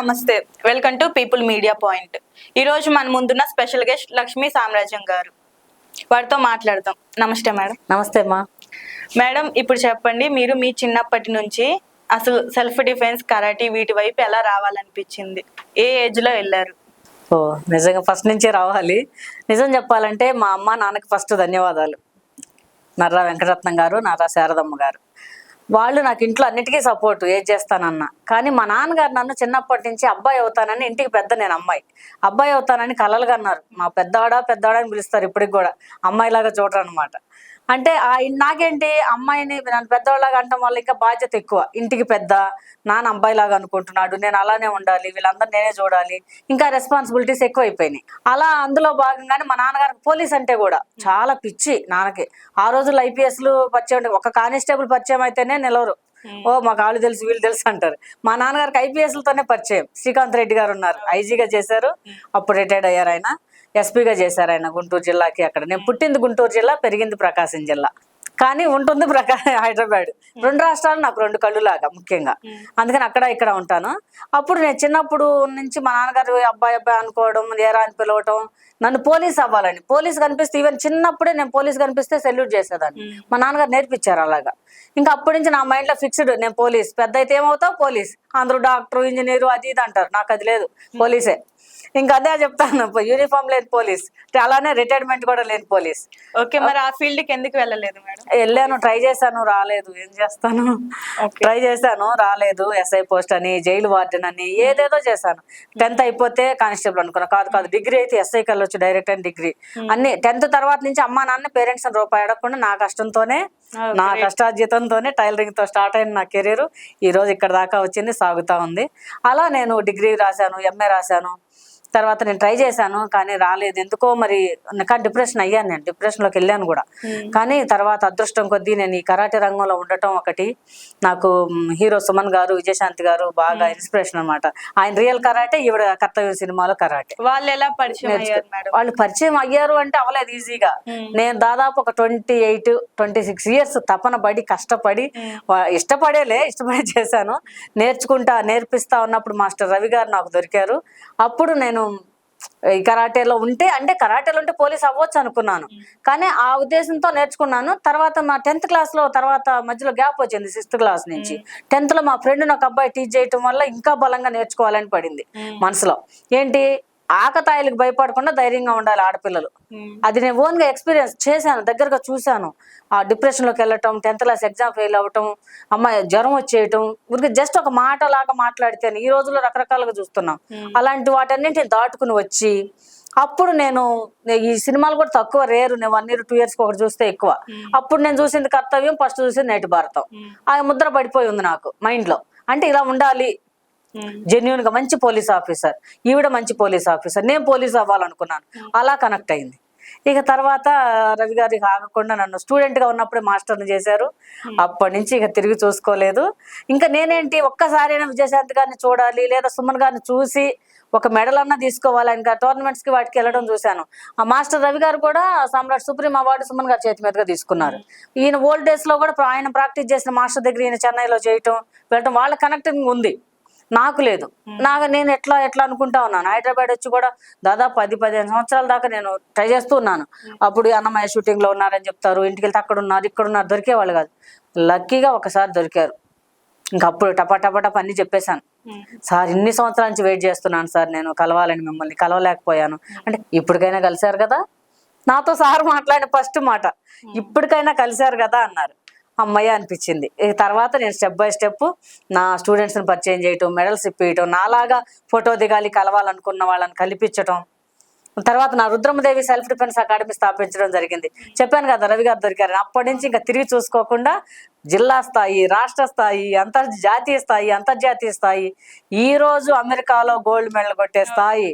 నమస్తే, welcome to people media point. ఈరోజు మన ముందున్న స్పెషల్ గెస్ట్ లక్ష్మీ సామ్రాజ్యం గారు. వారితో మాట్లాడదాం. నమస్తే మేడం. నమస్తే అమ్మా. మేడం, ఇప్పుడు చెప్పండి, మీరు మీ చిన్నప్పటి నుంచి అసలు సెల్ఫ్ డిఫెన్స్, కరాటీ వీటి వైపు ఎలా రావాలనిపించింది? ఏ ఏజ్లో వెళ్ళారు? నిజంగా ఫస్ట్ నుంచే రావాలి. నిజం చెప్పాలంటే మా అమ్మ నాన్నకి ఫస్ట్ ధన్యవాదాలు. నర్రా వెంకటరత్నం గారు, నర్రా శారదమ్మ గారు. వాళ్ళు నాకు ఇంట్లో అన్నిటికీ సపోర్టు, ఏది చేస్తానన్నా. కానీ మా నాన్నగారు నన్ను చిన్నప్పటి నుంచి అబ్బాయి అవుతానని, ఇంటికి పెద్ద నేను అమ్మాయి, అబ్బాయి అవుతానని కలలుగా అన్నారు. మా పెద్దవాడా అని పిలుస్తారు ఇప్పటికి కూడా, అమ్మాయిలాగా చూడరు అనమాట. అంటే నాకేంటి, అమ్మాయిని నన్ను పెద్దవాళ్ళగా అనటం వల్ల ఇంకా బాధ్యత ఎక్కువ. ఇంటికి పెద్ద, నాన్న అబ్బాయిలాగా అనుకుంటున్నాడు, నేను అలానే ఉండాలి, వీళ్ళందరూ నేనే చూడాలి, ఇంకా రెస్పాన్సిబిలిటీస్ ఎక్కువ అయిపోయినాయి. అలా అందులో భాగంగానే మా నాన్నగారికి పోలీస్ అంటే కూడా చాలా పిచ్చి. నాన్నకి ఆ రోజుల్లో ఐపీఎస్లు పరిచయం, ఒక కానిస్టేబుల్ పరిచయం అయితేనే నిలవరు. మాకు వాళ్ళు తెలుసు వీళ్ళు తెలుసు అంటారు. మా నాన్నగారికి ఐపీఎస్లతోనే పరిచయం. శ్రీకాంత్ రెడ్డి గారు ఉన్నారు, ఐజీగా చేశారు, అప్పుడు రిటైర్డ్ అయ్యారు. ఆయన ఎస్పీగా చేశారు ఆయన గుంటూరు జిల్లాకి. అక్కడ నేను పుట్టింది గుంటూరు జిల్లా, పెరిగింది ప్రకాశం జిల్లా, కానీ ఉంటుంది హైదరాబాద్. రెండు రాష్ట్రాలు నాకు రెండు కళ్ళు లాగా ముఖ్యంగా, అందుకని అక్కడ ఇక్కడ ఉంటాను. అప్పుడు నేను చిన్నప్పుడు నుంచి మా నాన్నగారు అబ్బాయి అనుకోవడం, ఏరా అని పిలవటం, నన్ను పోలీస్ అవ్వాలని. పోలీస్ కనిపిస్తే, ఈవెన్ చిన్నప్పుడే నేను పోలీస్ కనిపిస్తే సెల్యూట్ చేసేదాన్ని. మా నాన్నగారు నేర్పించారు అలాగా. ఇంకా అప్పటి నుంచి నా మైండ్లో ఫిక్స్డ్, నేను పోలీస్. పెద్ద అయితే ఏమవుతావు? పోలీస్. అందరూ డాక్టర్, ఇంజనీరు, అది ఇది అంటారు, నాకు అది లేదు, పోలీసే. ఇంకా అదే చెప్తాను, యూనిఫామ్ లేని పోలీస్, అలానే రిటైర్మెంట్ కూడా లేని పోలీస్. ఓకే, మరి ఆ ఫీల్డ్ కి ఎందుకు వెళ్ళలేదు మేడం? వెళ్ళాను, ట్రై చేశాను, రాలేదు. ఏం చేస్తాను, ట్రై చేశాను, రాలేదు. ఎస్ఐ పోస్ట్ అని, జైలు వార్డెన్ అని, ఏదేదో చేశాను. 10th అయిపోతే కానిస్టేబుల్ అనుకున్నా, కాదు డిగ్రీ అయితే ఎస్ఐ కళ్ళొచ్చు, డైరెక్ట్ అండ్ డిగ్రీ అన్ని. 10th తర్వాత నుంచి అమ్మా నాన్న పేరెంట్స్ అని రూపాయి అడగకుండా నా కష్టంతోనే, నా కష్టార్జితంతోనే టైలరింగ్ తో స్టార్ట్ అయిన నా కెరీర్ ఈ రోజు ఇక్కడ దాకా వచ్చింది, సాగుతా ఉంది. అలా నేను డిగ్రీ రాశాను, ఎంఏ రాశాను. తర్వాత నేను ట్రై చేశాను, కానీ రాలేదు ఎందుకో. మరి కానీ డిప్రెషన్ అయ్యాను, నేను డిప్రెషన్లోకి వెళ్ళాను కూడా. కానీ తర్వాత అదృష్టం కొద్దీ నేను ఈ కరాటే రంగంలో ఉండటం ఒకటి, నాకు హీరో సుమన్ గారు, విజయశాంతి గారు బాగా ఇన్స్పిరేషన్ అనమాట. ఆయన రియల్ కరాటే, ఈవిడ కర్తవ్యం సినిమాలో కరాటే. వాళ్ళు ఎలా పరిచయం అయ్యారు మేడం? వాళ్ళు పరిచయం అయ్యారు అంటే అవ్వలేదు ఈజీగా. నేను దాదాపు ఒక 26 years తపన పడి, కష్టపడి, ఇష్టపడి చేశాను. నేర్పిస్తా ఉన్నప్పుడు మాస్టర్ రవి గారు నాకు దొరికారు. అప్పుడు నేను ఈ కరాటేలో ఉంటే, అంటే కరాటేలో ఉంటే పోలీస్ అవ్వచ్చు అనుకున్నాను, కానీ ఆ ఉద్దేశంతో నేర్చుకున్నాను. తర్వాత మా 10th క్లాస్లో, తర్వాత మధ్యలో గ్యాప్ వచ్చింది 6th క్లాస్ నుంచి. 10th లో మా ఫ్రెండ్ నాకు అబ్బాయి టీచ్ చేయటం వల్ల ఇంకా బలంగా నేర్చుకోవాలని పడింది మనసులో. ఏంటి, ఆకతాయిలకు భయపడకుండా ధైర్యంగా ఉండాలి ఆడపిల్లలు. అది నేను ఓన్గా ఎక్స్పీరియన్స్ చేశాను, దగ్గరగా చూశాను. ఆ డిప్రెషన్లోకి వెళ్ళటం, 10th క్లాస్ ఎగ్జామ్ ఫెయిల్ అవ్వటం, అమ్మాయి జ్వరం వచ్చేయటం, ఊరికి జస్ట్ ఒక మాట లాగా మాట్లాడితే. ఈ రోజుల్లో రకరకాలుగా చూస్తున్నాం. అలాంటి వాటన్నింటిని దాటుకుని వచ్చి, అప్పుడు నేను ఈ సినిమాలు కూడా తక్కువ, రేరు. నేను 1 year 2 years ఒకటి చూస్తే ఎక్కువ. అప్పుడు నేను చూసింది కర్తవ్యం, ఫస్ట్ చూసింది నేటి భారతం. ఆ ముద్ర పడిపోయి ఉంది నాకు మైండ్లో. అంటే ఇలా ఉండాలి, జెన్యున్ గా మంచి పోలీస్ ఆఫీసర్, ఈవిడ మంచి పోలీస్ ఆఫీసర్, నేను పోలీస్ అవ్వాలనుకున్నాను. అలా కనెక్ట్ అయింది. ఇక తర్వాత రవి గారికి ఆగకుండా నన్ను స్టూడెంట్ గా ఉన్నప్పుడే మాస్టర్ని చేశారు. అప్పటి నుంచి ఇక తిరిగి చూసుకోలేదు. ఇంకా నేనేంటి, ఒక్కసారైనా విజయశాంతి గారిని చూడాలి, లేదా సుమన్ గారిని చూసి ఒక మెడల్ అన్నా తీసుకోవాలి. ఇంకా టోర్నమెంట్స్ కి వాటికి వెళ్ళడం చూశాను. ఆ మాస్టర్ రవి గారు కూడా సామ్రాట్ సుప్రీం అవార్డు సుమన్ గారి చేతి మీదుగా తీసుకున్నారు. ఈయన ఓల్డ్ డేస్ లో కూడా ఆయన ప్రాక్టీస్ చేసిన మాస్టర్ దగ్గర ఈయన చెన్నైలో వెళ్ళటం, వాళ్ళ కనెక్టింగ్ ఉంది, నాకు లేదు. నేను ఎట్లా అనుకుంటా ఉన్నాను. హైదరాబాద్ వచ్చి కూడా దాదాపు 10-15 సంవత్సరాల దాకా నేను ట్రై చేస్తూ ఉన్నాను. అప్పుడు అన్నమయ్య షూటింగ్ లో ఉన్నారని చెప్తారు, ఇంటికి వెళ్తే అక్కడ ఉన్నారు, ఇక్కడ ఉన్నారు, దొరికేవాళ్ళు కాదు. లక్కీగా ఒకసారి దొరికారు. ఇంకా అప్పుడు టపా అన్ని చెప్పేశాను. సార్, ఇన్ని సంవత్సరాల నుంచి వెయిట్ చేస్తున్నాను సార్, నేను కలవాలని, మిమ్మల్ని కలవలేకపోయాను అంటే. ఇప్పటికైనా కలిశారు కదా, నాతో సార్ మాట్లాడిన ఫస్ట్ మాట, ఇప్పటికైనా కలిశారు కదా అన్నారు. అమ్మయ్య అనిపించింది. తర్వాత నేను స్టెప్ బై స్టెప్ నా స్టూడెంట్స్ని పరిచయం చేయటం, మెడల్స్ ఇప్పించడం, నాలాగా ఫోటో దిగాలి, కలవాలనుకున్న వాళ్ళని కల్పించటం. తర్వాత నా రుద్రమదేవి సెల్ఫ్ డిఫెన్స్ అకాడమీ స్థాపించడం జరిగింది. చెప్పాను కదా, రవి గారు దొరికారు. అప్పటి నుంచి ఇంకా తిరిగి చూసుకోకుండా జిల్లా స్థాయి, రాష్ట్ర స్థాయి, అంతర్జాతీయ స్థాయి, ఈ రోజు అమెరికాలో గోల్డ్ మెడల్ కొట్టే స్థాయి,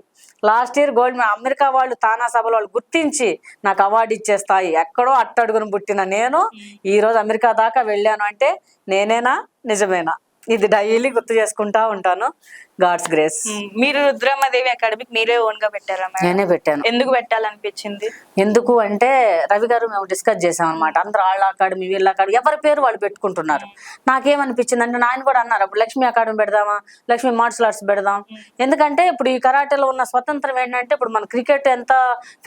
last year gold medal, America వాళ్ళు తానా సభలో వాళ్ళు గుర్తించి నాకు అవార్డు ఇచ్చే స్థాయి, ఎక్కడో అట్టడుగును పుట్టిన నేను ఈ రోజు అమెరికా దాకా వెళ్ళాను అంటే నేనేనా, నిజమేనా? ఇది డైలీ గుర్తు చేసుకుంటా ఉంటాను. God's grace. మీరు రుద్రమ్మదేవి అకాడమీకి మీరే ఓన్ గా పెట్టారా మేడం? నేనే పెట్టాను. ఎందుకు పెట్టాలనిపించింది? ఎందుకు అంటే రవి గారు మేము డిస్కస్ చేసాం అనమాట. అందరూ వాళ్ళ అకాడమీ వీళ్ళ అకాడమీ ఎవరి పేరు వాళ్ళు పెట్టుకుంటున్నారు. నాకేమనిపించింది అంటే ఆయన కూడా అన్నారు అప్పుడు లక్ష్మీ అకాడమీ పెడదామా, లక్ష్మీ మార్షల్ ఆర్ట్స్ పెడదాం. ఎందుకంటే ఇప్పుడు ఈ కరాటేలో ఉన్న స్వతంత్రం ఏంటంటే ఇప్పుడు మన క్రికెట్ ఎంత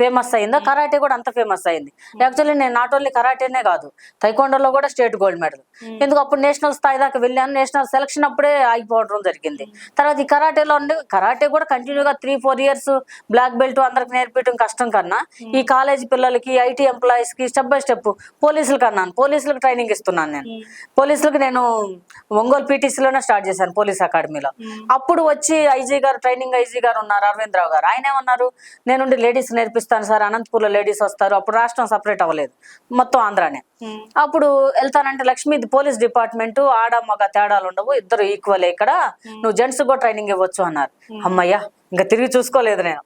ఫేమస్ అయిందో కరాటే కూడా అంత ఫేమస్ అయింది. యాక్చువల్లీ నేను నాట్ ఓన్లీ కరాటేనే కాదు తైకొండలో కూడా స్టేట్ గోల్డ్ మెడల్. ఎందుకు అప్పుడు నేషనల్ స్థాయి దాకా వెళ్ళాను. నేషనల్ సెలక్షన్ అప్పుడే ఆగిపోవడం జరిగింది. తర్వాత ఈ కరాటేలో కరాటే కూడా కంటిన్యూగా 3-4 ఇయర్స్ బ్లాక్ బెల్ట్ అందరికి నేర్పించడం కష్టం కన్నా ఈ కాలేజ్ పిల్లలకి ఐటీ ఎంప్లాయీస్ కి స్టెప్ బై స్టెప్ పోలీసులకు అన్నాను. పోలీసులకు ట్రైనింగ్ ఇస్తున్నాను నేను. పోలీసులకు నేను ఒంగోలు పీటీసీలోనే స్టార్ట్ చేశాను పోలీస్ అకాడమీలో. అప్పుడు వచ్చి ఐజీ గారు ట్రైనింగ్ ఐజీ గారు ఉన్నారు అరవిందరావు గారు. ఆయన ఏమన్నారు నేనుండి లేడీస్ నేర్పిస్తాను సార్. అనంతపూర్లో లేడీస్ వస్తారు. అప్పుడు రాష్ట్రం సపరేట్ అవ్వలేదు మొత్తం ఆంధ్రానే. అప్పుడు వెళ్తానంటే లక్ష్మీ పోలీస్ డిపార్ట్మెంట్ ఆడ మగ తేడాలు ఉండవు ఇద్దరు ఈక్వల్ ఇక్కడ నువ్వు జెంట్స్ కూడా ట్రైనింగ్ ఇవ్వచ్చు అన్నారు. అమ్మయ్యా ఇంకా తిరిగి చూసుకోలేదు నేను.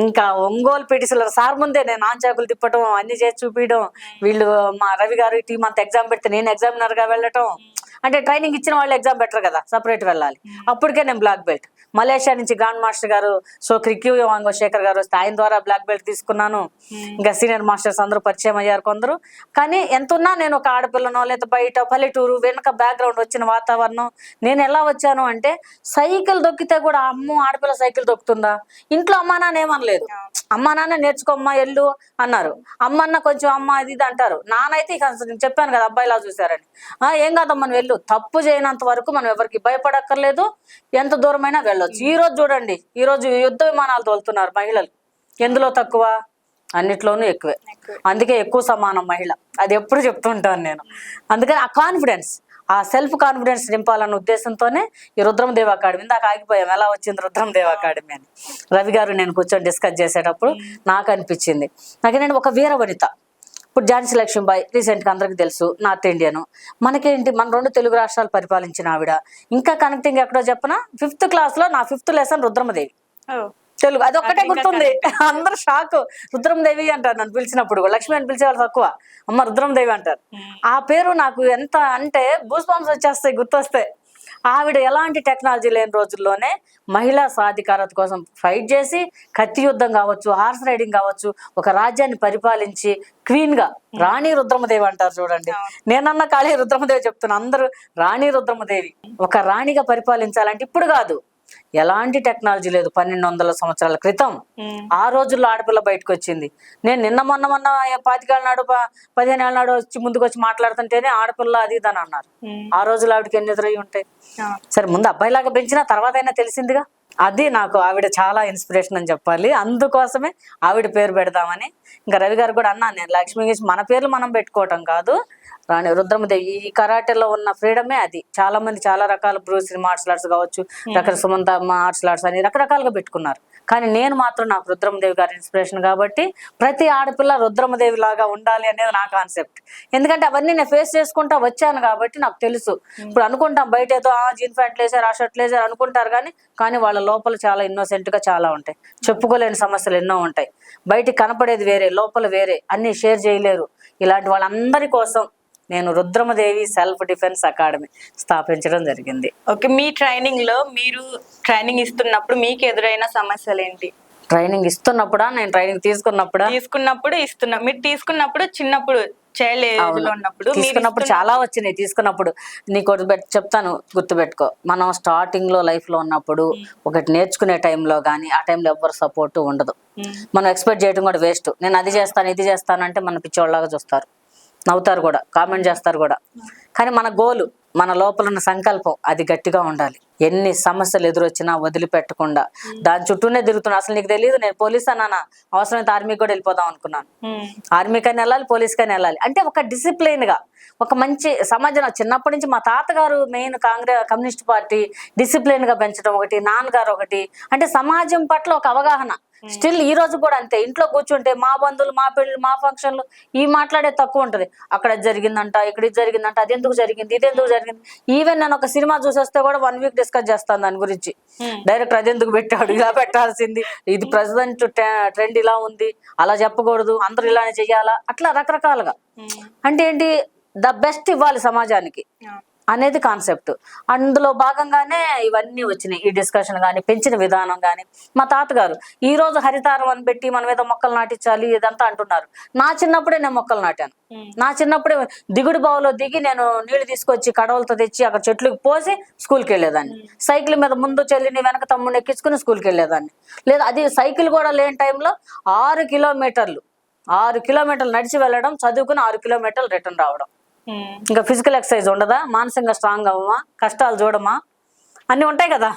ఇంకా ఒంగోలు పీటీసీలో సార్ ముందే నేను ఆంచాకులు తిప్పటం అన్ని చేసి చూపించడం. వీళ్ళు మా రవి గారు టీం అంతా ఎగ్జామ్ పెడితే నేను ఎగ్జామినర్ గా వెళ్ళటం. అంటే ట్రైనింగ్ ఇచ్చిన వాళ్ళు ఎగ్జామ్ బెటర్ కదా సపరేట్ వెళ్ళాలి. అప్పటికే నేను బ్లాక్ బెల్ట్ మలేషియా నుంచి గ్రాండ్ మాస్టర్ గారు క్రిక్యూ వాంగో శేఖర్ గారు వస్తే ఆయన ద్వారా బ్లాక్ బెల్ట్ తీసుకున్నాను. ఇంకా సీనియర్ మాస్టర్స్ అందరూ పరిచయం అయ్యారు కొందరు. కానీ ఎంత ఉన్నా నేను ఒక ఆడపిల్లనో లేదా బయట పల్లెటూరు వెనుక బ్యాక్గ్రౌండ్ వచ్చిన వాతావరణం. నేను ఎలా వచ్చాను అంటే సైకిల్ దొక్కితే కూడా అమ్మో ఆడపిల్ల సైకిల్ దొక్కుతుందా, ఇంట్లో అమ్మా నాన్న ఏమనలేదు. అమ్మా నాన్న నేర్చుకోమ్మా ఎల్లు అన్నారు. అమ్మన్న కొంచెం అమ్మ అది ఇది అంటారు. నానైతే ఇక చెప్పాను కదా అబ్బాయిలా చూసారని. ఏం కాదమ్మా నువ్వు వెళ్ళు, తప్పు చేయనంత వరకు మనం ఎవరికి భయపడక్కర్లేదు, ఎంత దూరమైనా వెళ్ళొచ్చు. ఈ రోజు చూడండి ఈ రోజు యుద్ధ విమానాలు తోలుతున్నారు మహిళలు. ఎందులో తక్కువ? అన్నిట్లోనూ ఎక్కువే. అందుకే ఎక్కువ సమానం మహిళ. అది ఎప్పుడు చెప్తుంటాను నేను. అందుకని ఆ కాన్ఫిడెన్స్ ఆ సెల్ఫ్ కాన్ఫిడెన్స్ నింపాలన్న ఉద్దేశంతోనే ఈ రుద్రమదేవి అకాడమీ. దాకా ఆగిపోయాం ఎలా వచ్చింది రుద్రమదేవి అకాడమీ అని. రవి గారు నేను కూర్చొని డిస్కస్ చేసేటప్పుడు నాకు అనిపించింది నాకు నేను ఒక వీర వనిత. ఇప్పుడు ఝాన్సీ లక్ష్మీబాయి రీసెంట్గా అందరికి తెలుసు నార్త్ ఇండియన్. మనకేంటి మన 2 తెలుగు రాష్ట్రాలు పరిపాలించిన ఆవిడ. ఇంకా కనెక్టింగ్ ఎక్కడో చెప్పిన 5th క్లాస్లో నా 5th లెసన్ రుద్రమదేవి తెలుగు. అది ఒక్కటే గుర్తుంది. అందరు షాక్. రుద్రమదేవి అంటారు నన్ను పిలిచినప్పుడు. లక్ష్మి అని పిలిచేవాళ్ళు తక్కువ, అమ్మ రుద్రమదేవి అంటారు. ఆ పేరు నాకు ఎంత అంటే బూస్ బాంబ్స్ వచ్చేస్తాయి గుర్తొస్తాయి. ఆవిడ ఎలాంటి టెక్నాలజీ లేని రోజుల్లోనే మహిళా సాధికారత కోసం ఫైట్ చేసి కత్తి యుద్ధం కావచ్చు, హార్స్ రైడింగ్ కావచ్చు, ఒక రాజ్యాన్ని పరిపాలించి క్వీన్ గా రాణి రుద్రమదేవి అంటారు చూడండి. నేనన్న కాళీ రుద్రమదేవి చెప్తున్నా. అందరూ రాణి రుద్రమదేవి. ఒక రాణిగా పరిపాలించాలంటే ఇప్పుడు కాదు, ఎలాంటి టెక్నాలజీ లేదు. 1200 సంవత్సరాల క్రితం ఆ రోజుల్లో ఆడపిల్ల బయటకు వచ్చింది. నేను నిన్న మొన్న 25 ఏళ్ళ నాడు 15 ఏళ్ళ నాడు వచ్చి ముందుకు వచ్చి మాట్లాడుతుంటేనే ఆడపిల్ల అది ఇదని అన్నారు. ఆ రోజుల్లో ఆవిడకి ఎన్ని ఎదురై ఉంటాయి. సరే ముందు అబ్బాయిలాగా పెంచినా తర్వాత అయినా తెలిసిందిగా. అది నాకు ఆవిడ చాలా ఇన్స్పిరేషన్ అని చెప్పాలి. అందుకోసమే ఆవిడ పేరు పెడదామని. ఇంకా రవి గారు కూడా అన్నా నేను లక్ష్మీ మన పేర్లు మనం పెట్టుకోవటం కాదు, రాణి రుద్రమదేవి. ఈ కరాటేలో ఉన్న ఫ్రీడమే అది. చాలా మంది చాలా రకాల బ్రూస్లీ మార్షల్ ఆర్ట్స్ కావచ్చు, రకరకాల సుమంత మార్షల్ ఆర్ట్స్ అని రకరకాలుగా పెట్టుకున్నారు. కానీ నేను మాత్రం నాకు రుద్రమదేవి గారి ఇన్స్పిరేషన్ కాబట్టి ప్రతి ఆడపిల్ల రుద్రమదేవి లాగా ఉండాలి అనేది నా కాన్సెప్ట్. ఎందుకంటే అవన్నీ నేను ఫేస్ చేసుకుంటా వచ్చాను కాబట్టి నాకు తెలుసు. ఇప్పుడు అనుకుంటాం బయట ఏదో జీన్ ప్యాంట్లు వేసారు ఆ షర్ట్లు వేసారు అనుకుంటారు, కానీ వాళ్ళ లోపల చాలా ఇన్నోసెంట్ గా చాలా ఉంటాయి. చెప్పుకోలేని సమస్యలు ఎన్నో ఉంటాయి. బయటికి కనపడేది వేరే, లోపల వేరే, అన్ని షేర్ చేయలేరు. ఇలాంటి వాళ్ళందరి కోసం నేను రుద్రమదేవి సెల్ఫ్ డిఫెన్స్ అకాడమీ స్థాపించడం జరిగింది. ఓకే, మీ ట్రైనింగ్ లో మీరు ట్రైనింగ్ ఇస్తున్నప్పుడు మీకు ఎదురైన సమస్యలు ఏంటి? ట్రైనింగ్ ఇస్తున్నప్పుడా నేను ట్రైనింగ్ తీసుకున్నప్పుడు మీరు తీసుకున్నప్పుడు చిన్నప్పుడు చైల్డ్ ఏజ్ లో తీసుకున్నప్పుడు చాలా వచ్చినాయి. తీసుకున్నప్పుడు నీకు చెప్తాను గుర్తుపెట్టుకో. మనం స్టార్టింగ్ లో లైఫ్ లో ఉన్నప్పుడు ఒకటి నేర్చుకునే టైంలో కానీ ఆ టైంలో ఎవ్వరు సపోర్ట్ ఉండదు. మనం ఎక్స్పెక్ట్ చేయడం కూడా వేస్ట్. నేను అది చేస్తాను ఇది చేస్తాను అంటే మన పిచ్చోళ్ళలాగా చూస్తారు, నవ్వుతారు కూడా, కామెంట్ చేస్తారు కూడా. కానీ మన గోలు, మన లోపల ఉన్న సంకల్పం అది గట్టిగా ఉండాలి. ఎన్ని సమస్యలు ఎదురొచ్చినా వదిలిపెట్టకుండా దాని చుట్టూనే తిరుగుతున్నా. అసలు నీకు తెలియదు నేను పోలీస్ అన్నానా, అవసరమైతే ఆర్మీకి కూడా వెళ్ళిపోదాం అనుకున్నాను. ఆర్మీకైనా వెళ్ళాలి, పోలీస్కైనా వెళ్ళాలి. అంటే ఒక డిసిప్లైన్ గా ఒక మంచి సమాజం. చిన్నప్పటి నుంచి మా తాతగారు మెయిన్ కమ్యూనిస్ట్ పార్టీ డిసిప్లైన్ గా పెంచడం ఒకటి, నాన్నగారు ఒకటి. అంటే సమాజం పట్ల ఒక అవగాహన. స్టిల్ ఈ రోజు కూడా అంతే. ఇంట్లో కూర్చుంటే మా బంధువులు, మా పెళ్ళిళ్ళు, మా ఫంక్షన్లు ఈ మాట్లాడే తక్కువ ఉంటది. అక్కడ జరిగిందంట, ఇక్కడ ఇది జరిగిందంట, అది ఎందుకు జరిగింది, ఇది ఎందుకు జరిగింది. ఈవెన్ నేను ఒక సినిమా చూసేస్తే కూడా 1 వీక్ డిస్కస్ చేస్తాను దాని గురించి. డైరెక్టర్ అది ఎందుకు పెట్టాడు, ఇలా పెట్టాల్సింది, ఇది ప్రెసిడెంట్ ట్రెండ్ ఇలా ఉంది, అలా చెప్పకూడదు, అందరూ ఇలానే చెయ్యాలా, అట్లా రకరకాలుగా. అంటే ఏంటి, ద బెస్ట్ ఇవ్వాలి సమాజానికి. అనేది కాన్సెప్ట్. అందులో భాగంగానే ఇవన్నీ వచ్చినాయి, ఈ డిస్కషన్ కానీ పెంచిన విధానం కానీ. మా తాతగారు ఈ రోజు హరితారం అని పెట్టి మనం ఏదో మొక్కలు నాటించాలి ఇదంతా అంటున్నారు. నా చిన్నప్పుడే నేను మొక్కలు నాటాను. నా చిన్నప్పుడే దిగుడు బావులో దిగి నేను నీళ్లు తీసుకొచ్చి కడవలతో తెచ్చి అక్కడ చెట్లకు పోసి స్కూల్కి వెళ్ళేదాన్ని. సైకిల్ మీద ముందు చెల్లిని వెనక తమ్ముడిని ఎక్కించుకుని స్కూల్కి వెళ్ళేదాన్ని. లేదా అది సైకిల్ కూడా లేని టైంలో 6 కిలోమీటర్లు నడిచి వెళ్ళడం, చదువుకుని 6 కిలోమీటర్లు రిటర్న్ రావడం. ఇంకా ఫిజికల్ ఎక్సర్సైజ్ ఉండదా, మానసికంగా స్ట్రాంగ్ అవ్వమా, కష్టాలు చూడమా, అన్ని ఉంటాయి కదా.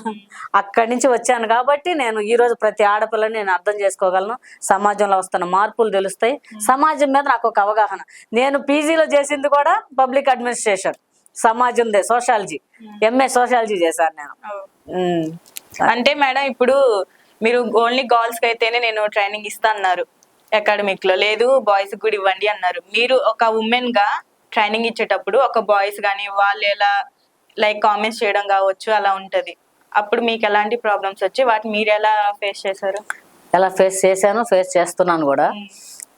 అక్కడి నుంచి వచ్చాను కాబట్టి నేను ఈ రోజు ప్రతి ఆడపిల్లని నేను అర్థం చేసుకోగలను. సమాజంలో వస్తున్న మార్పులు తెలుస్తాయి, సమాజం మీద నాకు ఒక అవగాహన. నేను పీజీలో చేసింది కూడా పబ్లిక్ అడ్మినిస్ట్రేషన్, సమాజందే, సోషాలజీ, ఎంఏ సోషాలజీ చేశాను నేను. అంటే మేడం ఇప్పుడు మీరు ఓన్లీ గర్ల్స్ కి అయితేనే నేను ట్రైనింగ్ ఇస్తా అన్నారు అకాడమిక్ లో, లేదు బాయ్స్ కూడా ఇవ్వండి అన్నారు. మీరు ఒక ఉమెన్ గా ట్రైనింగ్ ఇచ్చేటప్పుడు ఒక బాయ్స్ కానీ వాళ్ళు ఎలా లైక్ కామెంట్స్ చేయడం కావచ్చు అలా ఉంటది, అప్పుడు మీకు ఎలాంటి ప్రాబ్లమ్స్ వచ్చి వాటిని మీరు ఎలా ఫేస్ చేశారు? ఎలా ఫేస్ చేశాను, ఫేస్ చేస్తున్నాను కూడా.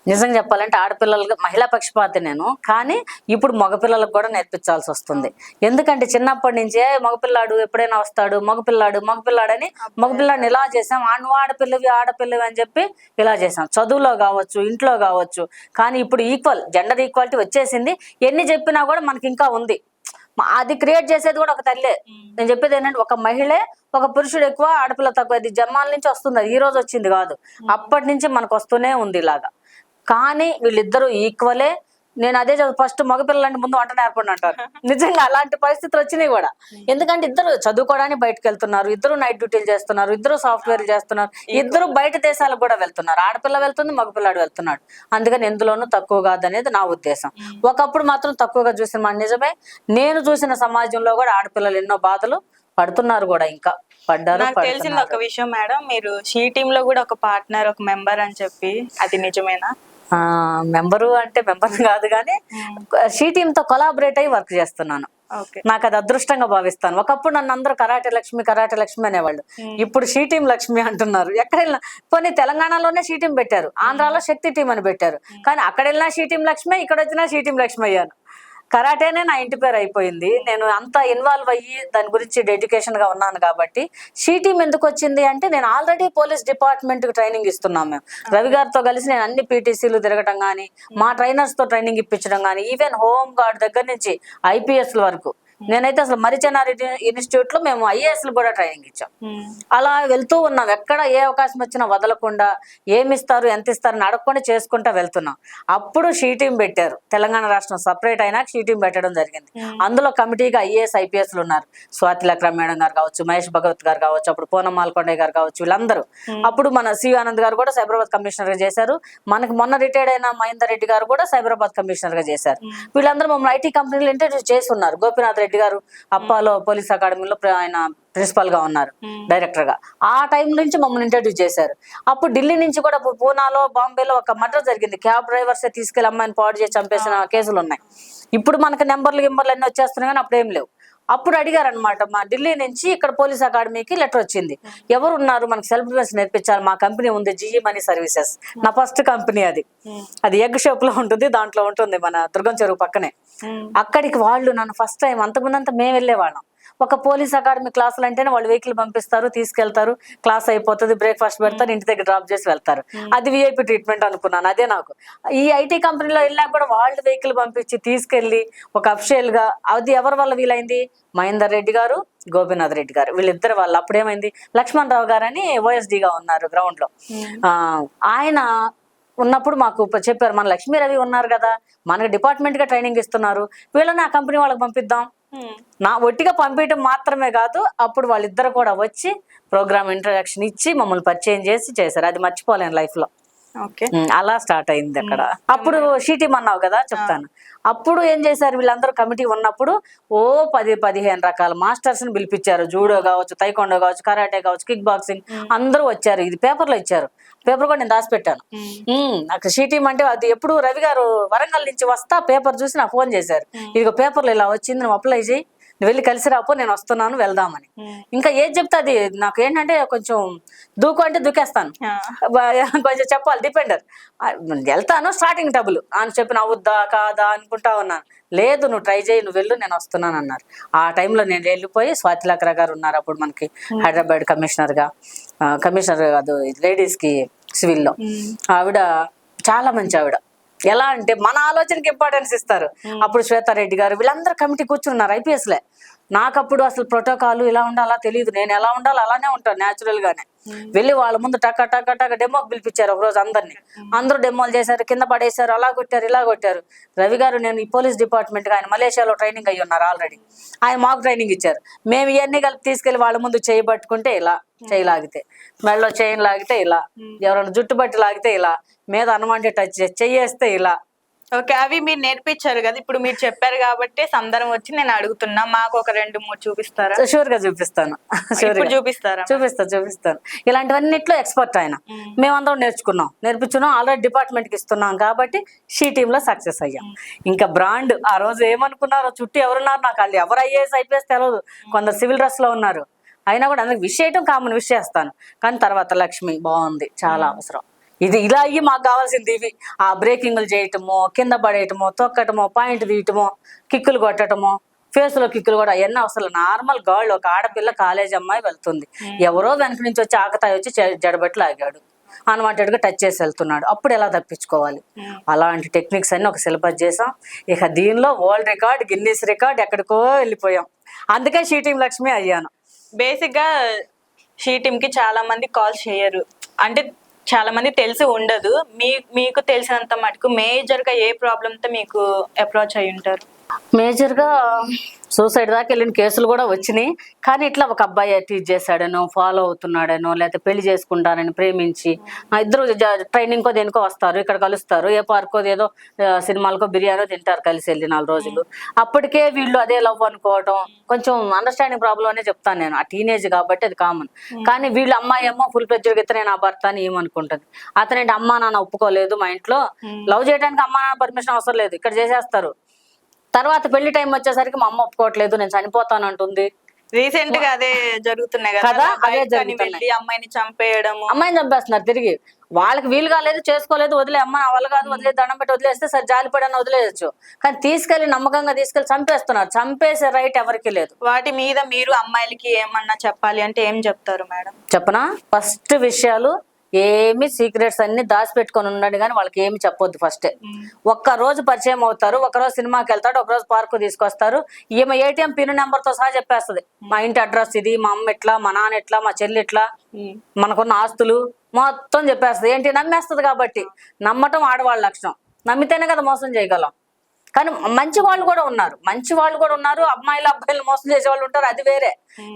నిజంగా చెప్పాలంటే ఆడపిల్లలకి మహిళా పక్షపాతి నేను, కానీ ఇప్పుడు మగపిల్లలకు కూడా నేర్పించాల్సి వస్తుంది. ఎందుకంటే చిన్నప్పటి నుంచే మగపిల్లాడు ఎప్పుడైనా వస్తాడు, మగపిల్లాడని మగపిల్లాడిని ఇలా చేసాం, నువ్వు ఆడపిల్లవి అని చెప్పి ఇలా చేసాం, చదువులో కావచ్చు, ఇంట్లో కావచ్చు. కానీ ఇప్పుడు జెండర్ ఈక్వాలిటీ వచ్చేసింది. ఎన్ని చెప్పినా కూడా మనకి ఇంకా ఉంది. అది క్రియేట్ చేసేది కూడా ఒక తల్లే. నేను చెప్పేది ఏంటంటే ఒక మహిళే, ఒక పురుషుడు ఎక్కువ, ఆడపిల్ల తక్కువ. ఇది జన్మాల నుంచి వస్తుంది, అది ఈ రోజు వచ్చింది కాదు, అప్పటి నుంచి మనకు వస్తూనే ఉంది ఇలాగా. కానీ వీళ్ళిద్దరూ ఈక్వలే. నేను అదే ఫస్ట్ మగపిల్లలంటే ముందు వంట నేర్పండి అంటారు. నిజంగా అలాంటి పరిస్థితులు వచ్చినాయి కూడా. ఎందుకంటే ఇద్దరు చదువుకోవడానికి బయటకు వెళ్తున్నారు, ఇద్దరు నైట్ డ్యూటీలు చేస్తున్నారు, ఇద్దరు సాఫ్ట్వేర్ చేస్తున్నారు, ఇద్దరు బయట దేశాలకు కూడా వెళ్తున్నారు. ఆడపిల్ల వెళ్తుంది, మగపిల్లాడు వెళ్తున్నాడు. అందుకని ఎందులోనూ తక్కువ కాదనేది నా ఉద్దేశం. ఒకప్పుడు మాత్రం తక్కువగా చూసిన మాట నిజమే. నేను చూసిన సమాజంలో కూడా ఆడపిల్లలు ఎన్నో బాధలు పడుతున్నారు కూడా, ఇంకా పడ్డారు. నాకు తెలిసింది ఒక విషయం మేడం, మీరు షీ టీమ్ లో కూడా ఒక పార్ట్నర్, ఒక మెంబర్ అని చెప్పి, అది నిజమేనా? మెంబరు అంటే మెంబర్ కాదు, కానీ షీ టీమ్ తో కొలాబరేట్ అయ్యి వర్క్ చేస్తున్నాను. నాకు అది అదృష్టంగా భావిస్తాను. ఒకప్పుడు నన్ను అందరూ కరాటే లక్ష్మి అనేవాళ్ళు, ఇప్పుడు షీ టీమ్ లక్ష్మి అంటున్నారు. ఎక్కడ వెళ్ళినా కొన్ని తెలంగాణలోనే షీ టీమ్ పెట్టారు, ఆంధ్రాలో శక్తి టీం అని పెట్టారు. కానీ అక్కడ వెళ్ళినా షీ టీమ్ లక్ష్మి, ఇక్కడ వచ్చినా షీ టీమ్ లక్ష్మి అయ్యాను. కరాటేనే నా ఇంటి పేరు అయిపోయింది. నేను అంతా ఇన్వాల్వ్ అయ్యి దాని గురించి డెడికేషన్ గా ఉన్నాను కాబట్టి. షీ టీమ్ ఎందుకు వచ్చింది అంటే, నేను ఆల్రెడీ పోలీస్ డిపార్ట్మెంట్ కి ట్రైనింగ్ ఇస్తున్నాం మేము. రవి గారితో కలిసి నేను అన్ని పీటీసీలు తిరగటం కానీ, మా ట్రైనర్స్ తో ట్రైనింగ్ ఇప్పించడం కానీ, ఈవెన్ హోమ్ గార్డ్ దగ్గర నుంచి ఐపీఎస్ వరకు. నేనైతే అసలు మరిచెన్నారెడ్డి ఇన్స్టిట్యూట్ లో మేము ఐఏఎస్ కూడా ట్రైనింగ్ ఇచ్చాం. అలా వెళ్తూ ఉన్నాం. ఎక్కడ ఏ అవకాశం వచ్చినా వదలకుండా, ఏమిస్తారు ఎంత ఇస్తారని అడగకుండా చేసుకుంటా వెళ్తున్నాం. అప్పుడు షీ టీం పెట్టారు, తెలంగాణ రాష్ట్రం సపరేట్ అయినా షీ టీం పెట్టడం జరిగింది. అందులో కమిటీగా ఐఏఎస్ ఐపీఎస్లు ఉన్నారు. స్వాతి లక్రా మేడం గారు కావచ్చు, మహేష్ భగవత్ గారు కావచ్చు, అప్పుడు పూనం మాల్కొండ గారు కావచ్చు, వీళ్ళందరూ. అప్పుడు మన సి ఆనంద్ గారు కూడా సైబరాబాద్ కమిషనర్ గా చేశారు. మనకి మొన్న రిటైర్డ్ అయిన మహేందర్ రెడ్డి గారు కూడా సైబరాబాద్ కమిషనర్ గా చేశారు. వీళ్ళందరూ మమ్మల్ని ఐటీ కంపెనీలు ఇంట్రడ్యూస్ చేస్తున్నారు. గోపీనాథ్ రెడ్డి గారు అప్పాలో పోలీస్ అకాడమీలో ఆయన ప్రిన్సిపల్ గా ఉన్నారు, డైరెక్టర్ గా. ఆ టైం నుంచి మమ్మల్ని ఇంట్రడ్యూస్ చేశారు. అప్పుడు ఢిల్లీ నుంచి కూడా పూనాలో, బాంబేలో ఒక మర్డర్ జరిగింది. క్యాబ్ డ్రైవర్సే తీసుకెళ్లి అమ్మాయిని పాడు చేసి చంపేసిన కేసులు ఉన్నాయి. ఇప్పుడు మనకు నెంబర్లు అన్ని వచ్చేస్తున్నాయి, కానీ అప్పుడు ఏం లేవు. అప్పుడు అడిగారు అనమాట, మా ఢిల్లీ నుంచి ఇక్కడ పోలీస్ అకాడమీకి లెటర్ వచ్చింది, ఎవరు ఉన్నారు మనకి సెల్ఫ్ డిఫెన్స్ నేర్పించాలి, మా కంపెనీ ఉంది జీఈ మనీ సర్వీసెస్, నా ఫస్ట్ కంపెనీ అది ఎగ్ షాప్ లో ఉంటుంది, దాంట్లో ఉంటుంది మన దుర్గం చెరువు పక్కనే. అక్కడికి వాళ్ళు నన్ను ఫస్ట్ టైం, అంతకుముందంతా మేము వెళ్ళేవాళ్ళం. ఒక పోలీస్ అకాడమీ క్లాసులు అంటేనే వాళ్ళు వెహికల్ పంపిస్తారు, తీసుకెళ్తారు, క్లాస్ అయిపోతుంది, బ్రేక్ఫాస్ట్ పెడతారు, ఇంటి దగ్గర డ్రాప్ చేసి వెళ్తారు. అది విఐపి ట్రీట్మెంట్ అనుకున్నాను. అదే నాకు ఈ ఐటీ కంపెనీలో వెళ్ళినా కూడా వాళ్ళు వెహికల్ పంపించి తీసుకెళ్లి ఒక అఫిషియల్ గా, అది ఎవరి వల్ల వీలైంది, మహేందర్ రెడ్డి గారు, గోపీనాథ్ రెడ్డి గారు, వీళ్ళిద్దరు వాళ్ళు. అప్పుడేమైంది, లక్ష్మణ్ రావు గారు అని ఓఎస్డీగా ఉన్నారు గ్రౌండ్ లో. ఆయన ఉన్నప్పుడు మాకు చెప్పారు, మన లక్ష్మీ రవి ఉన్నారు కదా, మనకి డిపార్ట్మెంట్ గా ట్రైనింగ్ ఇస్తున్నారు, వీళ్ళని ఆ కంపెనీ వాళ్ళకి పంపిద్దాం. నా ఒట్టిగా పంపించడం మాత్రమే కాదు, అప్పుడు వాళ్ళిద్దరు కూడా వచ్చి ప్రోగ్రామ్ ఇంట్రడక్షన్ ఇచ్చి మమ్మల్ని పరిచయం చేసి చేశారు. అది మర్చిపోలేను లైఫ్ లో. అలా స్టార్ట్ అయింది అక్కడ. అప్పుడు షీ టీం అన్నావు కదా, చెప్తాను. అప్పుడు ఏం చేశారు, వీళ్ళందరూ కమిటీ ఉన్నప్పుడు 10-15 రకాల మాస్టర్స్ ని పిలిపించారు. జూడో కావచ్చు, తైకొండో కావచ్చు, కరాటే కావచ్చు, కిక్ బాక్సింగ్, అందరూ వచ్చారు. ఇది పేపర్లో ఇచ్చారు, పేపర్ కూడా నేను దాచిపెట్టాను. నాకు షీ టీం అంటే అది ఎప్పుడు రవి గారు వరంగల్ నుంచి వస్తా పేపర్ చూసి నాకు ఫోన్ చేశారు, ఇదిగో పేపర్లో ఇలా వచ్చింది, నువ్వు అప్లై చేయి, నువ్వు వెళ్ళి కలిసి రాపో, నేను వస్తున్నాను వెళ్దామని. ఇంకా ఏది చెప్తే అది. నాకు ఏంటంటే కొంచెం దూకు అంటే దూకేస్తాను, కొంచెం చెప్పాలి డిపెండర్. వెళ్తాను, స్టార్టింగ్ డబ్బులు అని చెప్పి నవ్వుద్దా కాదా అనుకుంటా ఉన్నాను. లేదు నువ్వు ట్రై చేయి, నువ్వు వెళ్ళు, నేను వస్తున్నాను అన్నారు. ఆ టైంలో నేను వెళ్ళిపోయి, స్వాతి లక్రా గారు ఉన్నారు అప్పుడు మనకి హైదరాబాద్ కమిషనర్ కాదు, లేడీస్కి సివిల్లో. ఆవిడ చాలా మంచి ఆవిడ. ఎలా అంటే మన ఆలోచనకి ఇంపార్టెన్స్ ఇస్తారు. అప్పుడు శ్వేతారెడ్డి గారు వీళ్ళందరూ కమిటీ కూర్చున్నారు ఐపీఎస్లే. నాకు అప్పుడు అసలు ప్రోటోకాల్ ఇలా ఉండాలా తెలియదు. నేను ఎలా ఉండాలో అలానే ఉంటాను న్యాచురల్ గానే. వెళ్ళి వాళ్ళ ముందు టక టక టక డెమోకి పిలిపించారు ఒకరోజు అందరినీ. అందరూ డెమోలు చేశారు, కింద పడేశారు, అలా కొట్టారు ఇలా కొట్టారు. రవి గారు, నేను ఈ పోలీస్ డిపార్ట్మెంట్ ఆయన మలేషియాలో ట్రైనింగ్ అయ్యి ఉన్నారు ఆల్రెడీ, ఆయన మాకు ట్రైనింగ్ ఇచ్చారు. మేము ఇవన్నీ కలిపి తీసుకెళ్లి వాళ్ళ ముందు చేయి పట్టుకుంటే ఇలా, చేయి లాగితే మెడలో చైన్ లాగితే ఇలా, ఎవరైనా జుట్టు బట్టి లాగితే ఇలా, మీద అనుమంటే టచ్ చెయ్యేస్తే ఇలా. ఓకే, అవి మీరు నేర్పించారు కదా, ఇప్పుడు మీరు చెప్పారు కాబట్టి సందర్భం వచ్చి నేను అడుగుతున్నా. మాకు ఒక 2-3 చూపిస్తారా? షూర్ గా చూపిస్తాను. చూపిస్తాను. ఇలాంటివన్నిట్లో ఎక్స్పర్ట్ ఆయన. మేమందరం నేర్పించున్నాం, ఆల్రెడీ డిపార్ట్మెంట్ కి ఇస్తున్నాం కాబట్టి షీ టీమ్ లో సక్సెస్ అయ్యాం. ఇంకా బ్రాండ్ ఆ రోజు ఏమనుకున్నారో, చుట్టూ ఎవరున్నారు నాకు వాళ్ళు ఎవరు ఐఏఎస్ ఐపీఎస్ తెలియదు, కొందరు సివిల్ డ్రెస్ లో ఉన్నారు. అయినా కూడా అందరికి విష్ చేయటం కామన్, విష్ చేస్తాను. కానీ తర్వాత లక్ష్మి బాగుంది, చాలా అవసరం ఇది, ఇలా అయ్యి మాకు కావాల్సింది ఇవి. ఆ బ్రేకింగ్లు చేయటమో, కింద పడేయటమో, తొక్కటమో, పాయింట్ తీయటమో, కిక్కులు కొట్టటమో, ఫేస్ లో కిక్కులు కూడా అవన్నీ అసలు నార్మల్ గర్ల్. ఒక ఆడపిల్ల కాలేజ్ అమ్మాయి వెళ్తుంది, ఎవరో వెనక నుంచి వచ్చి ఆకతాయి వచ్చి జడబెట్టి లాగాడు, అన్వాంటెడ్ గా టచ్ చేసి వెళ్తున్నాడు, అప్పుడు ఎలా తప్పించుకోవాలి. అలాంటి టెక్నిక్స్ అన్ని ఒక సిలబస్ చేసాం. ఇక దీనిలో వరల్డ్ రికార్డ్, గిన్నీస్ రికార్డ్ ఎక్కడికో వెళ్ళిపోయాం. అందుకే షీ టీమ్ లక్ష్మి అయ్యాను. బేసిక్ గా షీ టీమ్ కి చాలా మంది కాల్ చేయరు, అంటే చాలా మంది తెలిసి ఉండదు. మీకు తెలిసినంత మటుకు మేజర్ గా ఏ ప్రాబ్లమ్ తో మీకు అప్రోచ్ అయి ఉంటారు? మేజర్ గా సూసైడ్ దాకా వెళ్ళిన కేసులు కూడా వచ్చినాయి. కానీ ఇట్లా ఒక అబ్బాయి టీచ్ చేశాడనో, ఫాలో అవుతున్నాడనో, లేకపోతే పెళ్లి చేసుకుంటానని ప్రేమించి ఇద్దరు ట్రైనింగ్ కో దేనికో వస్తారు, ఇక్కడ కలుస్తారు, ఏ పార్కో ఏదో సినిమాలకో బిర్యానో తింటారు కలిసి వెళ్ళి 4 రోజులు. అప్పటికే వీళ్ళు అదే లవ్ అనుకోవటం, కొంచెం అండర్స్టాండింగ్ ప్రాబ్లం అనే చెప్తాను నేను. ఆ టీనేజ్ కాబట్టి అది కామన్. కానీ వీళ్ళు అమ్మాయి ఏమో ఫుల్ ప్రత్యేకత నేను ఆ భర్త అని ఏమనుకుంటది. అతనేంటి అమ్మా నాన్న ఒప్పుకోలేదు మా ఇంట్లో, లవ్ చేయడానికి అమ్మా నాన్న పర్మిషన్ అవసరం లేదు, ఇక్కడ చేసేస్తారు. తర్వాత పెళ్లి టైం వచ్చేసరికి మా అమ్మ ఒప్పుకోవట్లేదు, నేను చనిపోతాను అంటుంది. రీసెంట్ గా అదే జరుగుతున్నాయి కదా, అదే జరుగుతున్నాయి. అమ్మాయిని చంపేయడము, అమ్మాయిని చంపేస్తున్నారు తిరిగి. వాళ్ళకి వీలు కాలేదు, చేసుకోలేదు, వదిలే అమ్మ నా వల్ల కాదు, వదిలే దండం పెట్టి వదిలేస్తే సరే జాలిపడని వదిలేయచ్చు. కానీ తీసుకెళ్లి నమ్మకంగా తీసుకెళ్లి చంపేస్తున్నారు. చంపేసే రైట్ ఎవరికి లేదు. వాటి మీద మీరు అమ్మాయిలకి ఏమన్నా చెప్పాలి అంటే ఏం చెప్తారు మేడం? చెప్పనా? ఫస్ట్ విషయాలు ఏమి సీక్రెట్స్ అన్ని దాచిపెట్టుకొని ఉండండి, కానీ వాళ్ళకి ఏమి చెప్పొద్దు. ఫస్టే ఒక్క రోజు పరిచయం అవుతారు, ఒకరోజు సినిమాకి వెళ్తాడు, ఒకరోజు పార్కు తీసుకొస్తారు. ఈమె ఏటీఎం పిన్ నెంబర్ తో సహా చెప్పేస్తుంది. మా ఇంటి అడ్రస్ ఇది, మా అమ్మ ఎట్లా, మా నాన్న ఎట్లా, మా చెల్లి ఎట్లా, మనకున్న ఆస్తులు మొత్తం చెప్పేస్తుంది. ఏంటి? నమ్మేస్తుంది. కాబట్టి నమ్మటం ఆడవాళ్ళ లక్షణం. నమ్మితేనే కదా మోసం చేయగలం. కానీ మంచి వాళ్ళు కూడా ఉన్నారు, అమ్మాయిలు అబ్బాయిలు మోసం చేసే వాళ్ళు ఉంటారు, అది వేరే.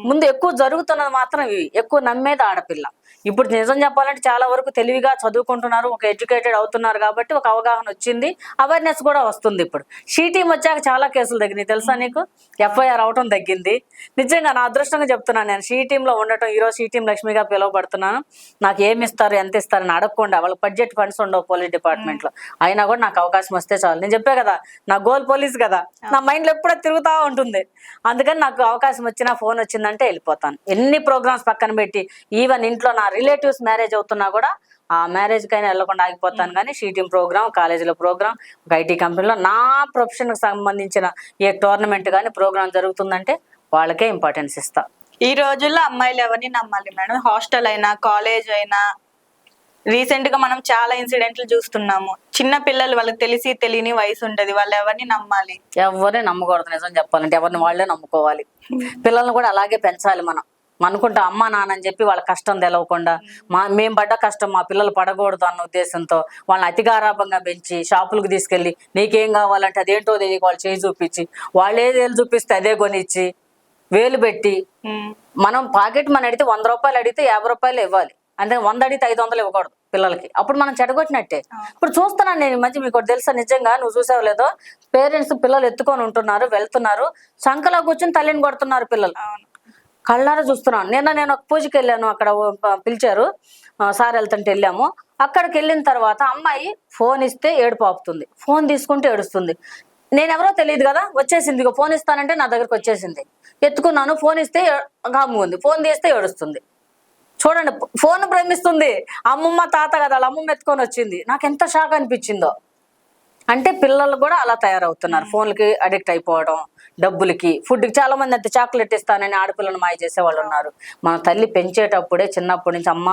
ముందు ఎక్కువ జరుగుతున్నది మాత్రం ఇవి, ఎక్కువ నమ్మేది ఆడపిల్ల. ఇప్పుడు నిజం చెప్పాలంటే చాలా వరకు తెలివిగా చదువుకుంటున్నారు, ఒక ఎడ్యుకేటెడ్ అవుతున్నారు కాబట్టి ఒక అవగాహన వచ్చింది, అవేర్నెస్ కూడా వస్తుంది. ఇప్పుడు షీ టీమ్ వచ్చాక చాలా కేసులు తగ్గినాయి తెలుసా నీకు? ఎఫ్ఐఆర్ అవటం తగ్గింది. నిజంగా నా అదృష్టంగా చెప్తున్నాను, నేను షీ టీమ్ లో ఉండటం. ఈరోజు షీ టీమ్ లక్ష్మిగా పిలువబడుతున్నాను. నాకు ఏమి ఇస్తారు, ఎంత ఇస్తారని అడగకుండా, వాళ్ళకి బడ్జెట్ ఫండ్స్ ఉండవు పోలీస్ డిపార్ట్మెంట్ లో, అయినా కూడా నాకు అవకాశం వస్తే చాలు. నేను చెప్పే కదా, నా గోల్ పోలీస్ కదా, నా మైండ్ లో ఎప్పుడో తిరుగుతూ ఉంటుంది. అందుకని నాకు అవకాశం వచ్చినా, ఫోన్ వచ్చిందంటే వెళ్ళిపోతాను. ఎన్ని ప్రోగ్రామ్స్ పక్కన పెట్టి, ఈవెన్ ఇంట్లో నా రిలేటివ్స్ మ్యారేజ్ అవుతున్నా కూడా ఆ మ్యారేజ్ కైనా వెళ్ళకుండా ఆగిపోతాను. కానీ షీ టీమ్ ప్రోగ్రామ్, కాలేజీలో ప్రోగ్రామ్, ఒక ఐటీ కంపెనీలో నా ప్రొఫెషన్ కి సంబంధించిన ఏ టోర్నమెంట్ కానీ ప్రోగ్రామ్ జరుగుతుందంటే వాళ్ళకే ఇంపార్టెన్స్ ఇస్తా. ఈ రోజుల్లో అమ్మాయిలు ఎవరిని నమ్మాలి మేడం? హాస్టల్ అయినా, కాలేజ్ అయినా, రీసెంట్ గా మనం చాలా ఇన్సిడెంట్లు చూస్తున్నాము. చిన్న పిల్లలు, వాళ్ళకి తెలిసి తెలియని వయసు ఉంటది, వాళ్ళు ఎవరిని నమ్మాలి? ఎవరిని నమ్మకూడదు. నిజం చెప్పాలంటే ఎవరిని వాళ్ళే నమ్ముకోవాలి. పిల్లల్ని కూడా అలాగే పెంచాలి. మనం అనుకుంటాం అమ్మా నాన్న అని చెప్పి వాళ్ళ కష్టం తెలవకుండా, మేము పడ్డ కష్టం మా పిల్లలు పడకూడదు అన్న ఉద్దేశంతో వాళ్ళని అతిగారాభంగా పెంచి షాపులకు తీసుకెళ్లి నీకేం కావాలంటే అదేంటో తెలియక వాళ్ళు చేయి చూపించి, వాళ్ళు ఏదేళ్ళు చూపిస్తే అదే కొనిచ్చి వేలు పెట్టి, మనం పాకెట్ మన అడిగితే 100 రూపాయలు అడిగితే 50 రూపాయలు ఇవ్వాలి, అంటే 100 అడిగితే 500 ఇవ్వకూడదు పిల్లలకి. అప్పుడు మనం చెడగొట్టినట్టే. ఇప్పుడు చూస్తున్నాను నేను ఈ మధ్య, మీకు తెలుసా నిజంగా, నువ్వు చూసావు లేదో, పేరెంట్స్ పిల్లలు ఎత్తుకొని ఉంటున్నారు, వెళ్తున్నారు, సంకలో కూర్చొని తల్లిని కొడుతున్నారు పిల్లలు. కళ్ళారా చూస్తున్నాను. నేను ఒక పూజకి వెళ్ళాను, అక్కడ పిలిచారు, సార్ వెళ్తుంటే వెళ్ళాము. అక్కడికి వెళ్ళిన తర్వాత అమ్మాయి ఫోన్ ఇస్తే ఏడుపు ఆపుతుంది, ఫోన్ తీసుకుంటే ఏడుస్తుంది. నేను ఎవరో తెలియదు కదా, వచ్చేసింది, ఇక ఫోన్ ఇస్తానంటే నా దగ్గరకు వచ్చేసింది. ఎత్తుకున్నాను, ఫోన్ ఇస్తే గాము ఉంది, ఫోన్ తీస్తే ఏడుస్తుంది. చూడండి, ఫోన్ ప్రేమిస్తుంది. అమ్మమ్మ తాత కదా, వాళ్ళ అమ్మమ్మ ఎత్తుకొని వచ్చింది. నాకు ఎంత షాక్ అనిపించిందో. అంటే పిల్లలు కూడా అలా తయారవుతున్నారు, ఫోన్లకి అడిక్ట్ అయిపోవడం, డబ్బులకి, ఫుడ్కి. చాలా మంది అయితే చాక్లెట్ ఇస్తానని ఆడపిల్లని మాయ చేసే వాళ్ళు ఉన్నారు. మన తల్లి పెంచేటప్పుడే చిన్నప్పటి నుంచి అమ్మ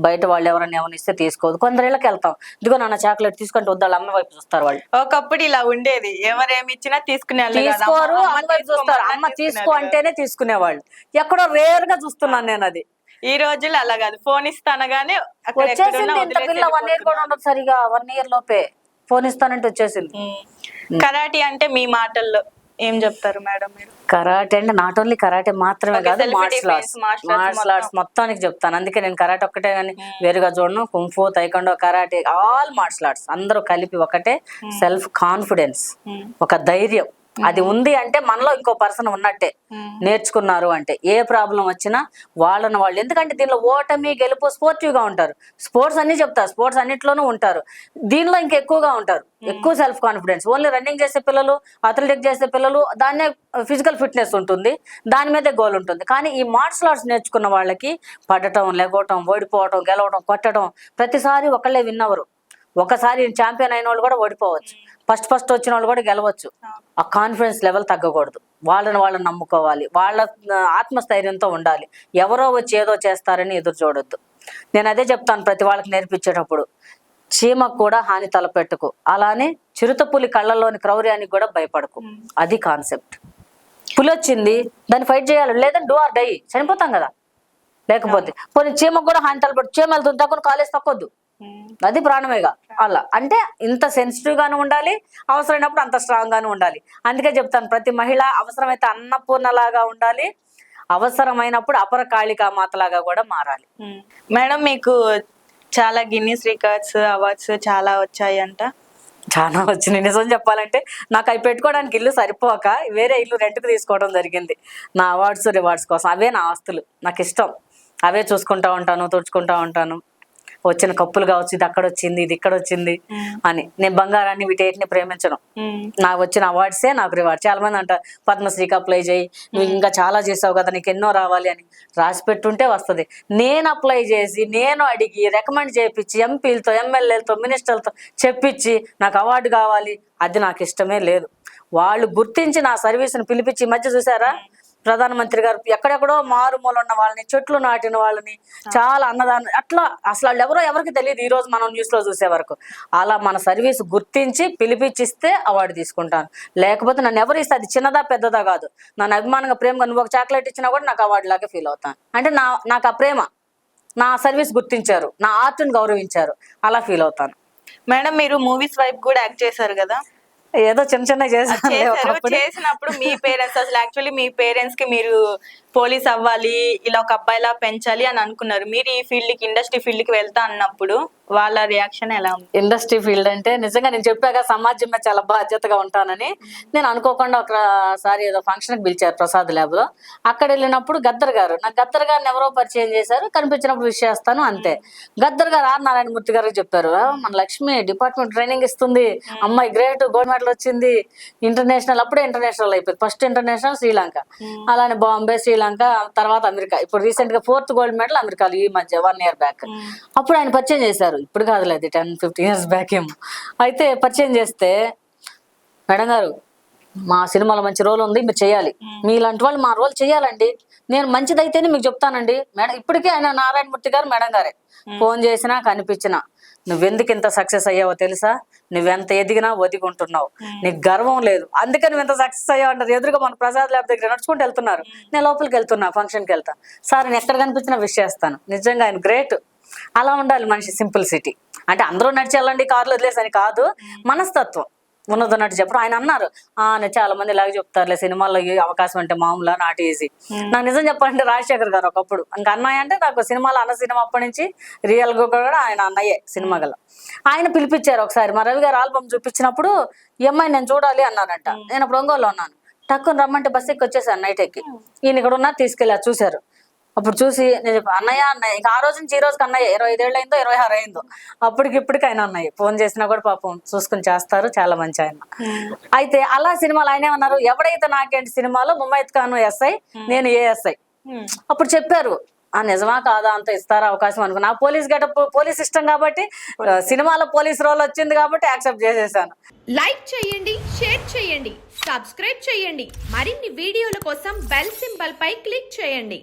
బయట వాళ్ళు ఎవరైనా ఏమైనా ఇస్తే తీసుకోదు. కొందరిళ్ళకి వెళ్తాం, ఇదిగో నాన్న చాక్లెట్ తీసుకుంటే వద్దాళ్ళు, అమ్మ వైపు చూస్తారు వాళ్ళు. ఒకప్పుడు ఇలా ఉండేది, ఎవరేమి ఇచ్చినా తీసుకునే తీసుకోరు, అమ్మ వైపు చూస్తారు. అమ్మ తీసుకో అంటేనే తీసుకునేవాళ్ళు. ఎక్కడో రేర్ గా చూస్తున్నాను నేను అది. ఈ రోజుల్లో అలా కాదు, ఫోన్ ఇస్తానగానే వచ్చేసింది. ఇంత పిల్ల 1 year కూడా ఉండదు సరిగా, 1 year లోపే ఫోన్ ఇస్తానంటే వచ్చేసింది. కరాటీ అంటే మీ మాటల్లో ఏం చెప్తారు మేడం మీరు? కరాటే అంటే నాట్ ఓన్లీ కరాటే మాత్రమే కాదు, మార్షల్ ఆర్ట్స్ మొత్తానికి చెప్తాను. అందుకే నేను కరాటే ఒక్కటే కానీ వేరుగా చూడను. Kung fu, taekwondo, karate, all martial arts అందరూ కలిపి ఒకటే. సెల్ఫ్ కాన్ఫిడెన్స్, ఒక ధైర్యం, అది ఉంది అంటే మనలో ఇంకో పర్సన్ ఉన్నట్టే. నేర్చుకున్నారు అంటే ఏ ప్రాబ్లం వచ్చినా వాళ్ళని వాళ్ళు, ఎందుకంటే దీనిలో ఓటమి గెలుపు స్పోర్టివ్ గా ఉంటారు. స్పోర్ట్స్ అన్ని చెప్తారు, స్పోర్ట్స్ అన్నిట్లోనూ ఉంటారు. దీనిలో ఇంకా ఎక్కువగా ఉంటారు, ఎక్కువ సెల్ఫ్ కాన్ఫిడెన్స్. ఓన్లీ రన్నింగ్ చేసే పిల్లలు, అథ్లెటిక్ చేసే పిల్లలు, దాన్నే ఫిజికల్ ఫిట్నెస్ ఉంటుంది, దాని మీదే గోల్ ఉంటుంది. కానీ ఈ మార్షల్ ఆర్ట్స్ నేర్చుకున్న వాళ్ళకి పడటం, లెగవటం, ఓడిపోవటం, గెలవడం, కొట్టడం, ప్రతిసారి ఒకళ్ళే విన్ అవ్వరు. ఒకసారి ఛాంపియన్ అయిన వాళ్ళు కూడా ఓడిపోవచ్చు, ఫస్ట్ వచ్చిన వాళ్ళు కూడా గెలవచ్చు. ఆ కాన్ఫిడెన్స్ లెవెల్ తగ్గకూడదు, వాళ్ళని నమ్ముకోవాలి, వాళ్ళ ఆత్మస్థైర్యంతో ఉండాలి. ఎవరో వచ్చి ఏదో చేస్తారని ఎదురు చూడొద్దు. నేను అదే చెప్తాను ప్రతి వాళ్ళకి నేర్పించేటప్పుడు, చీమకు కూడా హాని తలపెట్టుకు, అలానే చిరుతపులి కళ్ళల్లోని క్రౌర్యానికి కూడా భయపడకు. అది కాన్సెప్ట్. పులి వచ్చింది, దాన్ని ఫైట్ చేయాలి, లేదంటే డూ ఆర్ డై, చనిపోతాం కదా. లేకపోతే పోనీ చీమకు కూడా హాని తలపెట్టు, చీమ వెళ్తుంది తక్కువ కాలేసి తక్కొద్దు, అది ప్రాణమేగా. అలా అంటే ఇంత సెన్సిటివ్ గాను ఉండాలి, అవసరమైనప్పుడు అంత స్ట్రాంగ్ గాను ఉండాలి. అందుకే చెప్తాను, ప్రతి మహిళ అవసరమైతే అన్నపూర్ణలాగా ఉండాలి, అవసరమైనప్పుడు అపర కాళికా మాతలాగా కూడా మారాలి. మేడం మీకు చాలా గిన్నీస్ రికార్డ్స్, అవార్డ్స్ చాలా వచ్చాయంట. చాలా వచ్చినాయి. నిజం చెప్పాలంటే నాకు అవి పెట్టుకోవడానికి ఇల్లు సరిపోక వేరే ఇల్లు రెంట్కు తీసుకోవడం జరిగింది, నా అవార్డ్స్ రివార్డ్స్ కోసం. అవే నా ఆస్తులు, నాకు ఇష్టం, అవే చూసుకుంటా ఉంటాను, తుడుచుకుంటా ఉంటాను. వచ్చిన కప్పులు కావచ్చు, ఇది అక్కడ వచ్చింది, ఇది ఇక్కడ వచ్చింది అని. నేను బంగారాన్ని వీటేటిని ప్రేమించను, నాకు వచ్చిన అవార్డ్సే నాకు రివార్డ్. చాలా మంది అంటారు పద్మశ్రీకి అప్లై చేయి, నువ్వు ఇంకా చాలా చేసావు కదా, నీకు ఎన్నో రావాలి అని. రాసి పెట్టుంటే వస్తుంది. నేను అప్లై చేసి, నేను అడిగి, రికమెండ్ చేయించి, ఎంపీలతో, ఎమ్మెల్యేలతో, మినిస్టర్లతో చెప్పించి నాకు అవార్డు కావాలి, అది నాకు ఇష్టమే లేదు. వాళ్ళు గుర్తించి నా సర్వీస్ని పిలిపించి, ఈ మధ్య చూసారా ప్రధానమంత్రి గారు ఎక్కడెక్కడో మారుమూల ఉన్న వాళ్ళని, చెట్లు నాటిన వాళ్ళని, చాలా అన్నదానం, అట్లా అసలు వాళ్ళు ఎవరో ఎవరికి తెలియదు, ఈ రోజు మనం న్యూస్ లో చూసే వరకు. అలా మన సర్వీస్ గుర్తించి పిలిపించిస్తే అవార్డు తీసుకుంటాను. లేకపోతే నన్ను ఎవరు ఇస్తే, అది చిన్నదా పెద్దదా కాదు, నన్ను అభిమానంగా ప్రేమగా నువ్వు ఒక చాక్లెట్ ఇచ్చినా కూడా నాకు అవార్డు లాగా ఫీల్ అవుతాను. అంటే నాకు ఆ ప్రేమ, నా సర్వీస్ గుర్తించారు, నా ఆర్ట్ని గౌరవించారు, అలా ఫీల్ అవుతాను. మేడం మీరు మూవీస్ వైపు కూడా యాక్ట్ చేశారు కదా? ఏదో చిన్న చేసినప్పుడు మీ పేరెంట్స్, అసలు యాక్చువల్లీ మీ పేరెంట్స్ కి మీరు పోలీస్ అవ్వాలి, ఇలా ఒక అబ్బాయిలా పెంచాలి అని అనుకున్నారు. మీరు ఈ ఫీల్డ్ కి, ఇండస్ట్రీ ఫీల్డ్ కి వెళ్తా అన్నప్పుడు వాళ్ళ రియాక్షన్ ఎలా ఉంది? ఇండస్ట్రీ ఫీల్డ్ అంటే నిజంగా నేను చెప్పాక సమాజం మీద చాలా బాధ్యతగా ఉంటానని. నేను అనుకోకుండా ఒకసారి ఏదో ఫంక్షన్ కి పిలిచారు ప్రసాద్ ల్యాబ్ లో. అక్కడ వెళ్ళినప్పుడు గద్దర్ గారు, నాకు గద్దర్ గారిని ఎవరో పరిచయం చేశారు, కనిపించినప్పుడు విష్ చేస్తాను అంతే. గద్దర్ గారు ఆర్ నారాయణమూర్తి గారికి చెప్పారు, మన లక్ష్మి డిపార్ట్మెంట్ ట్రైనింగ్ ఇస్తుంది, అమ్మాయి గ్రేట్, గోల్డ్ మెడల్ వచ్చింది, ఇంటర్నేషనల్, అప్పుడే ఇంటర్నేషనల్ అయిపోయింది, ఫస్ట్ ఇంటర్నేషనల్ శ్రీలంక, అలానే బాంబే, శ్రీలంక, తర్వాత అమెరికా. ఇప్పుడు రీసెంట్ గా 4th గోల్డ్ మెడల్ అమెరికాలో ఈ మధ్య 1 year బ్యాక్. అప్పుడు ఆయన పరిచయం చేశారు, ఇప్పుడు కాదులేదు 10-15 years బ్యాక్ ఏమో. అయితే పరిచయం చేస్తే, మేడం గారు మా సినిమాలో మంచి రోల్ ఉంది, మీరు చేయాలి, మీలాంటి వాళ్ళు మా రోల్ చేయాలండి, నేను మంచిదైతేనే మీకు చెప్తానండి. మేడం ఇప్పటికీ ఆయన నారాయణమూర్తి గారు మేడం గారే, ఫోన్ చేసినా కనిపించినా, నువ్వెందుకు ఇంత సక్సెస్ అయ్యావో తెలుసా, నువ్వెంత ఎదిగినా ఒదిగుంటున్నావు, నీకు గర్వం లేదు, అందుకని నువ్వు ఎంత సక్సెస్ అయ్యావు అంటారు. ఎదురుగా మన ప్రసాద్ ల్యాబ్ దగ్గర నడుచుకుంటూ వెళ్తున్నారు, నేను లోపలికి వెళ్తున్నా, ఫంక్షన్కి వెళ్తా, సార్ నేను ఎక్కడ కనిపించినా విష్ చేస్తాను. నిజంగా ఆయన గ్రేట్. అలా ఉండాలి మనిషి, సింప్లిసిటీ. అంటే అందరూ నడిచి వెళ్ళండి కార్లు వదిలేసని కాదు, మనస్తత్వం ఉన్నదన్నట్టు చెప్పడం. ఆయన అన్నారు, నేను చాలా మంది ఇలాగే చెప్తారులే, సినిమాల్లో ఈ అవకాశం అంటే మామూలు, నాట్ ఈజీ. నాకు నిజం చెప్పాలంటే రాజశేఖర్ గారు ఒకప్పుడు ఇంకా అన్నయ్య, అంటే నాకు సినిమాలో అన్న సినిమా అప్పటి నుంచి రియల్ గా కూడా ఆయన అన్నయ్యే సినిమా గల. ఆయన పిలిపించారు ఒకసారి, మా రవి గారు ఆల్బమ్ చూపించినప్పుడు, ఈ అమ్మాయి నేను చూడాలి అన్నారంట. నేను అప్పుడు ఒంగోలులో ఉన్నాను, టక్కుని రమ్మంటే బస్ ఎక్కి వచ్చేసాను, నైట్ ఎక్కి. ఈయన ఇక్కడ ఉన్నా తీసుకెళ్ళారు, చూశారు, అప్పుడు చూసి నేను చెప్పా, అన్నయ్య అన్నయ్య, ఇక ఆ రోజు నుంచి ఈ రోజుకి అన్నయ్య 25 ఏళ్ళు అయిందో 26 అయిందో, అప్పటికిప్పటికి ఆయన అన్నయ్య. ఫోన్ చేసినా కూడా పాపం చూసుకుని చేస్తారు, చాలా మంచి ఆయన. అయితే అలా సినిమాలు ఆయన ఏమన్నారు, ఎవడైతే నాకేంటి సినిమాలో ముమైత్ ఖాన్ ఎస్ఐ, నేను ఏఎస్ఐ. అప్పుడు చెప్పారు, ఆ నిజమా కాదా అంత ఇస్తారా అవకాశం అనుకున్నా. ఆ పోలీస్ గెటప్ పోలీస్ ఇష్టం కాబట్టి, సినిమాలో పోలీస్ రోల్ వచ్చింది కాబట్టి యాక్సెప్ట్ చేసేసాను. లైక్ చేయండి, షేర్ చేయండి, సబ్స్క్రైబ్ చేయండి. మరిన్ని వీడియోల కోసం బెల్ సింబల్ పై క్లిక్ చేయండి.